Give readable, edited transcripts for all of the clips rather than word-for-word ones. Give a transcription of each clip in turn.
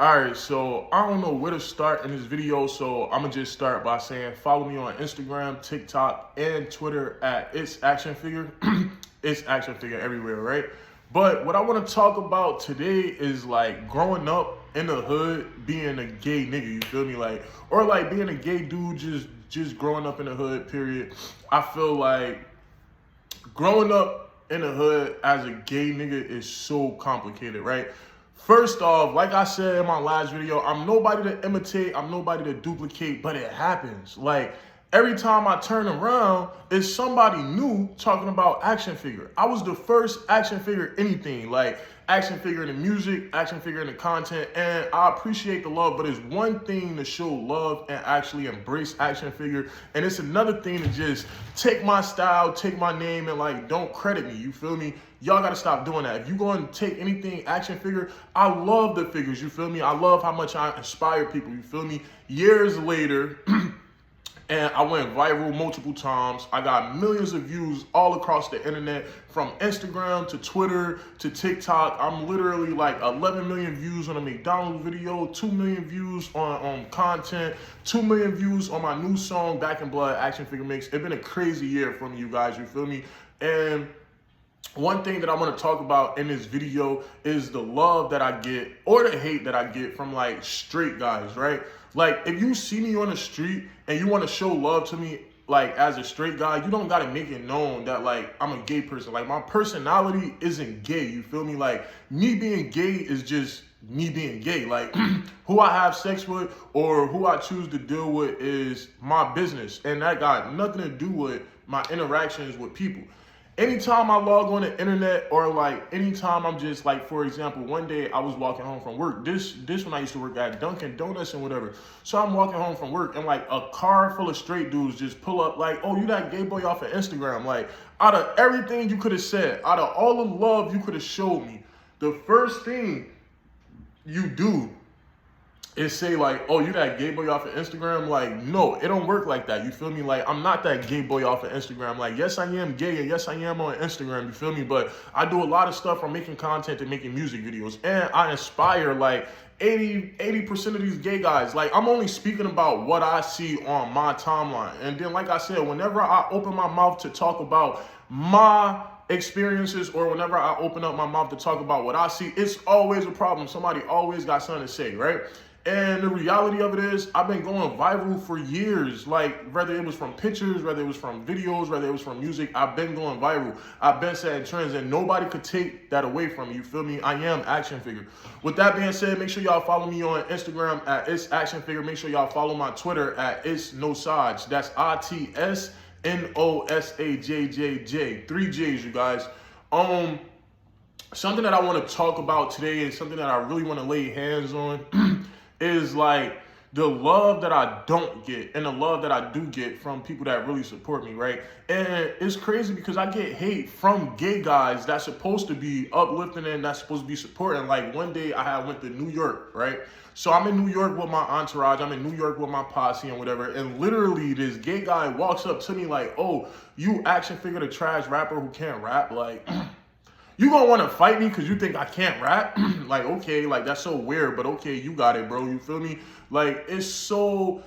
Alright, so I don't know where to start in this video, so I'm gonna just start by saying follow me on Instagram, TikTok, and Twitter at ItsActionFigure. It's action figure everywhere, right? But what I want to talk about today is like growing up in the hood, being a gay nigga, you feel me? Like, or like being a gay dude, just growing up in the hood, period. I feel like growing up in the hood as a gay nigga is so complicated, right? First off, like I said in my last video, I'm nobody to imitate, I'm nobody to duplicate, but it happens. Like, every time I turn around, it's somebody new talking about action figure. I was the first action figure anything, like action figure in the music, action figure in the content, and I appreciate the love, but it's one thing to show love and actually embrace action figure, and it's another thing to just take my style, take my name, and like, don't credit me, you feel me? Y'all gotta stop doing that. If you go and take anything action figure, I love the figures, you feel me? I love how much I inspire people, you feel me? Years later, and I went viral multiple times. I got millions of views all across the internet, from Instagram to Twitter to TikTok. I'm literally like 11 million views on a McDonald's video, 2 million views on content, 2 million views on my new song, Back in Blood, Action Figure Mix. It's been a crazy year for me, you guys, you feel me? And one thing that I want to talk about in this video is the love that I get, or the hate that I get, from like straight guys, right? Like, if you see me on the street and you want to show love to me, like as a straight guy, you don't got to make it known that like I'm a gay person. Like, my personality isn't gay, you feel me? Like, me being gay is just me being gay. Like, who I have sex with or who I choose to deal with is my business, and that got nothing to do with my interactions with people. Anytime I log on the internet, or like anytime I'm just like, for example, one day I was walking home from work. This when I used to work at Dunkin' Donuts and whatever. So I'm walking home from work and like a car full of straight dudes just pull up like, oh, you that gay boy off of Instagram. Like, out of everything you could have said, out of all the love you could have showed me, the first thing you do is say like, oh, you that gay boy off of Instagram? Like, no, it don't work like that, you feel me? Like, I'm not that gay boy off of Instagram. Like, yes, I am gay, and yes, I am on Instagram, you feel me? But I do a lot of stuff from making content to making music videos, and I inspire like 80% of these gay guys. Like, I'm only speaking about what I see on my timeline. And then, like I said, whenever I open my mouth to talk about my experiences, or whenever I open up my mouth to talk about what I see, it's always a problem. Somebody always got something to say, right? And the reality of it is, I've been going viral for years. Like, whether it was from pictures, whether it was from videos, whether it was from music, I've been going viral. I've been setting trends, and nobody could take that away from me, you feel me? I am action figure. With that being said, make sure y'all follow me on Instagram at ItsActionFigure. Make sure y'all follow my Twitter at ItsNosajj. That's ItsNosajj. 3 J's, you guys. Something that I want to talk about today, and something that I really want to lay hands on, is like the love that I don't get and the love that I do get from people that really support me, right? And it's crazy because I get hate from gay guys that's supposed to be uplifting and that's supposed to be supporting. Like, one day I went to New York, right? So I'm in New York with my entourage, I'm in New York with my posse and whatever, and literally this gay guy walks up to me like, oh, you action figure the trash rapper who can't rap? Like, you gonna want to fight me because you think I can't rap? Like, okay, like, that's so weird, but okay, you got it, bro, you feel me? Like, it's so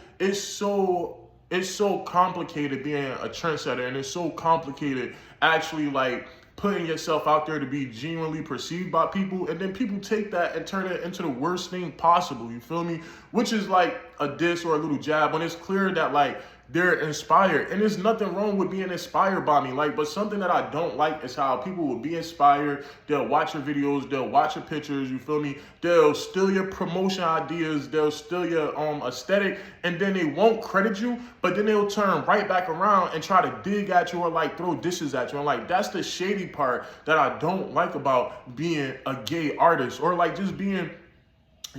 complicated being a trendsetter, and it's so complicated actually like putting yourself out there to be genuinely perceived by people, and then people take that and turn it into the worst thing possible, you feel me? Which is like a diss or a little jab, when it's clear that like they're inspired, and there's nothing wrong with being inspired by me. Like, but something that I don't like is how people will be inspired, they'll watch your videos, they'll watch your pictures, you feel me? They'll steal your promotion ideas, they'll steal your aesthetic, and then they won't credit you, but then they'll turn right back around and try to dig at you or like throw dishes at you. And like, that's the shady part that I don't like about being a gay artist, or like just being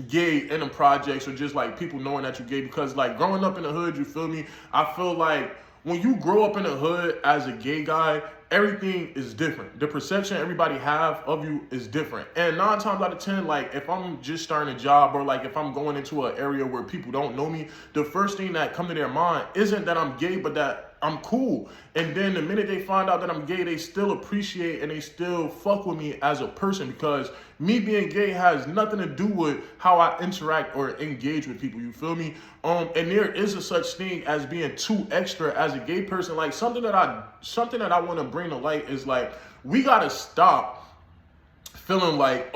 gay in the projects, or just like people knowing that you're gay. Because like, growing up in the hood, you feel me, I feel like when you grow up in the hood as a gay guy, everything is different. The perception everybody have of you is different. And 9 times out of 10, like, if I'm just starting a job, or like if I'm going into an area where people don't know me, the first thing that come to their mind isn't that I'm gay, but that I'm cool. And then the minute they find out that I'm gay, they still appreciate and they still fuck with me as a person, because me being gay has nothing to do with how I interact or engage with people. You feel me? And there is a such thing as being too extra as a gay person. Like something that I want to bring to light is like, we gotta stop feeling like,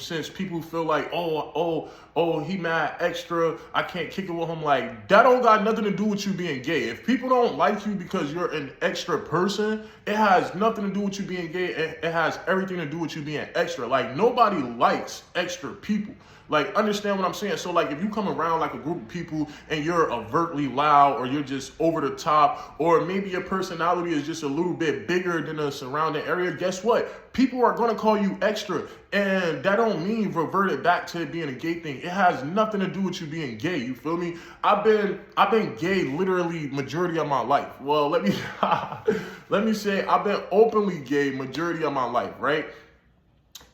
since people feel like, he mad extra, I can't kick it with him. Like, that don't got nothing to do with you being gay. If people don't like you because you're an extra person, it has nothing to do with you being gay. It has everything to do with you being extra. Like, nobody likes extra people. Like, understand what I'm saying? So, like, if you come around like a group of people and you're overtly loud, or you're just over the top, or maybe your personality is just a little bit bigger than the surrounding area, guess what? People are going to call you extra. And that don't mean revert it back to it being a gay thing. It has nothing to do with you being gay. You feel me? I've been gay literally majority of my life. Well, let me say I've been openly gay majority of my life, right?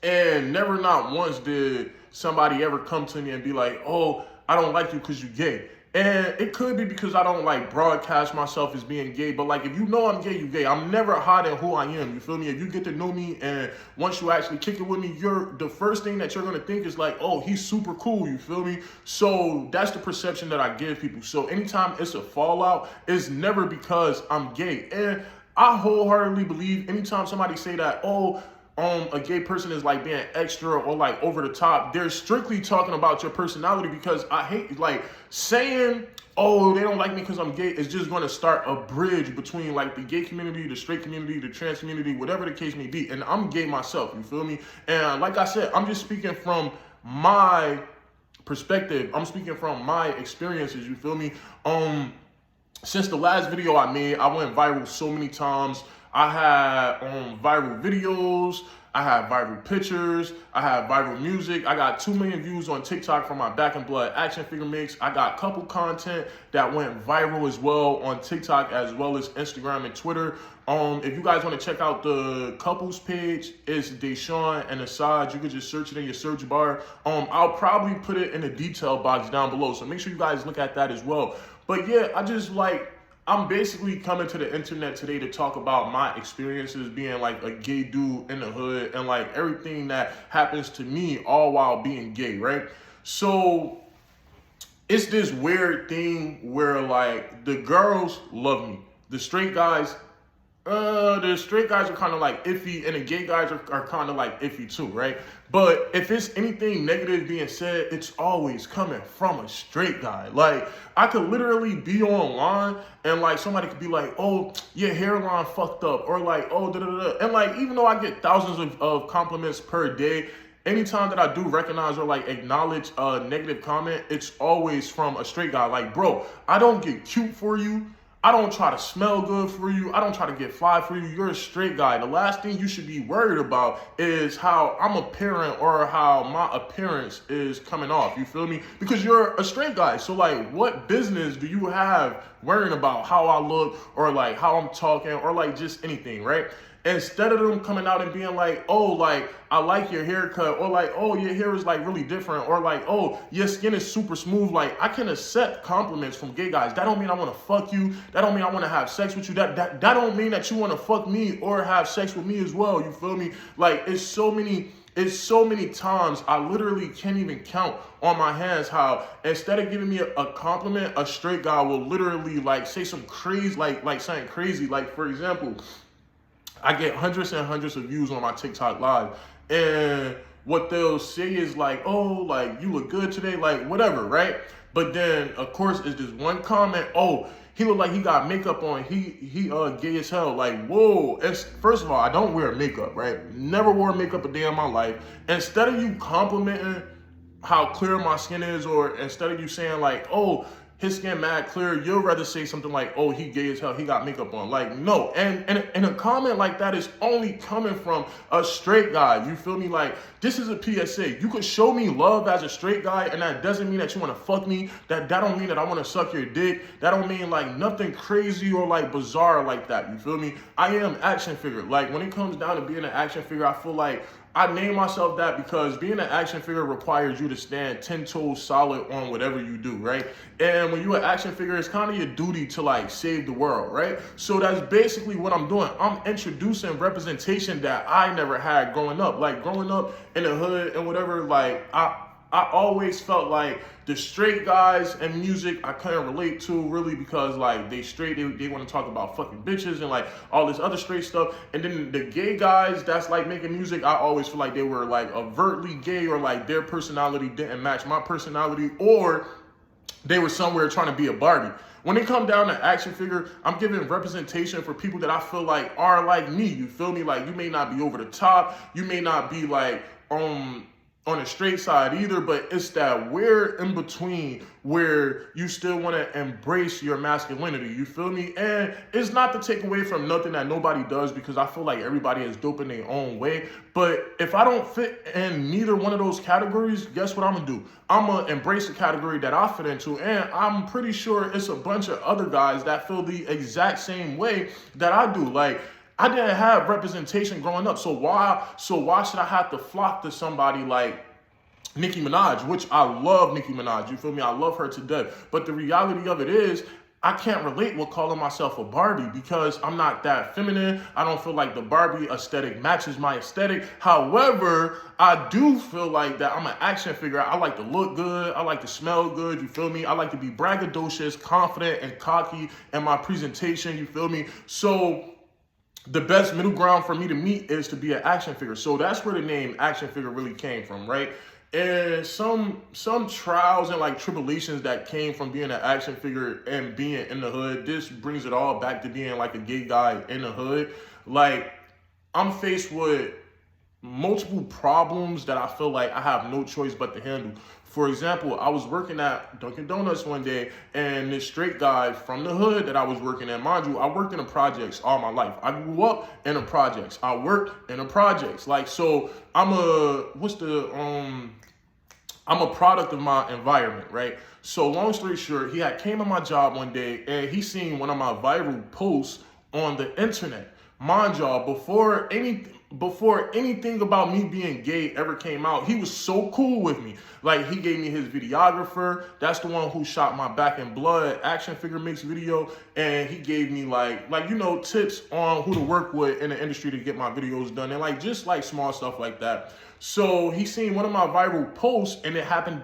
And never not once did somebody ever come to me and be like, oh, I don't like you because you're gay. And it could be because I don't like broadcast myself as being gay, but like, if you know I'm gay, you gay. I'm never hiding who I am, you feel me? If you get to know me and once you actually kick it with me, the first thing that you're gonna think is like, oh, he's super cool, you feel me? So that's the perception that I give people. So anytime it's a fallout, it's never because I'm gay. And I wholeheartedly believe anytime somebody say that, a gay person is like being extra or like over the top, they're strictly talking about your personality, because I hate like saying, oh, they don't like me because I'm gay, is just going to start a bridge between like the gay community, the straight community, the trans community, whatever the case may be. And I'm gay myself, you feel me? And like I said, I'm just speaking from my perspective. I'm speaking from my experiences, you feel me? Since the last video I made, I went viral so many times. I had viral videos, I had viral pictures, I had viral music. I got 2 million views on TikTok for my Back in Blood action figure mix. I got couple content that went viral as well on TikTok, as well as Instagram and Twitter. If you guys want to check out the couples page, it's Deshaun and Asad. You can just search it in your search bar. I'll probably put it in the detail box down below, so make sure you guys look at that as well. But yeah, I'm basically coming to the internet today to talk about my experiences being like a gay dude in the hood and like everything that happens to me all while being gay, right? So it's this weird thing where like the girls love me. The straight guys are kind of like iffy, and the gay guys are kind of like iffy too, right? But if it's anything negative being said, it's always coming from a straight guy. Like, I could literally be online and like somebody could be like, oh, your hairline fucked up, or like, oh, da-da-da-da. And like, even though I get thousands of compliments per day, anytime that I do recognize or like acknowledge a negative comment, it's always from a straight guy. Like, bro, I don't get cute for you. I don't try to smell good for you. I don't try to get fly for you. You're a straight guy. The last thing you should be worried about is how I'm appearing or how my appearance is coming off. You feel me? Because you're a straight guy. So like, what business do you have worrying about how I look or like how I'm talking or like just anything, right? Instead of them coming out and being like, oh, like, I like your haircut, or like, oh, your hair is like really different, or like, oh, your skin is super smooth. Like, I can accept compliments from gay guys. That don't mean I want to fuck you. That don't mean I want to have sex with you. That don't mean that you want to fuck me or have sex with me as well. You feel me? Like, it's so many times I literally can't even count on my hands how instead of giving me a compliment, a straight guy will literally like say some crazy, like something crazy. Like, for example, I get hundreds and hundreds of views on my TikTok live, and what they'll say is like, oh, like, you look good today, like, whatever, right? But then, of course, it's this one comment, oh, he look like he got makeup on, he gay as hell. Like, whoa. First of all, I don't wear makeup, right? Never wore makeup a day in my life. Instead of you complimenting how clear my skin is, or instead of you saying like, oh, his skin mad clear, you'll rather say something like, oh, he gay as hell, he got makeup on. Like, no. And a comment like that is only coming from a straight guy. You feel me? Like, this is a PSA. You could show me love as a straight guy, and that doesn't mean that you want to fuck me. That don't mean that I want to suck your dick. That don't mean like nothing crazy or like bizarre like that. You feel me? I am action figure. Like, when it comes down to being an action figure, I feel like I named myself that because being an action figure requires you to stand 10 toes solid on whatever you do, right? And when you're an action figure, it's kind of your duty to like save the world, right? So that's basically what I'm doing. I'm introducing representation that I never had growing up. Like growing up in the hood and whatever, like I always felt like the straight guys and music I couldn't relate to really because like they want to talk about fucking bitches and like all this other straight stuff. And then the gay guys that's like making music, I always feel like they were like overtly gay or like their personality didn't match my personality or they were somewhere trying to be a Barbie. When it come down to action figure, I'm giving representation for people that I feel like are like me. You feel me? Like you may not be over the top. You may not be like on a straight side either, but it's that weird in between where you still want to embrace your masculinity, you feel me? And it's not to take away from nothing that nobody does because I feel like everybody is dope in their own way, but if I don't fit in neither one of those categories, guess what I'm gonna do? I'm gonna embrace the category that I fit into, and I'm pretty sure it's a bunch of other guys that feel the exact same way that I do. Like, I didn't have representation growing up, so why should I have to flock to somebody like Nicki Minaj, which I love Nicki Minaj, you feel me? I love her to death. But the reality of it is, I can't relate with calling myself a Barbie because I'm not that feminine. I don't feel like the Barbie aesthetic matches my aesthetic. However, I do feel like that I'm an action figure. I like to look good. I like to smell good. You feel me? I like to be braggadocious, confident, and cocky in my presentation. You feel me? So the best middle ground for me to meet is to be an action figure. So that's where the name action figure really came from, right? And some trials and like tribulations that came from being an action figure and being in the hood, this brings it all back to being like a gay guy in the hood. Like, I'm faced with multiple problems that I feel like I have no choice but to handle. For example, I was working at Dunkin' Donuts one day, and this straight guy from the hood that I was working at, mind you, I worked in the projects all my life. I grew up in the projects. I worked in the projects. Like, so I'm a product of my environment, right? So long story short, he had came on my job one day and he seen one of my viral posts on the internet. Mind y'all, before anything about me being gay ever came out, he was so cool with me. Like, he gave me his videographer. That's the one who shot my Back in Blood action figure mix video. And he gave me like, you know, tips on who to work with in the industry to get my videos done. And like, just like small stuff like that. So he seen one of my viral posts and it happened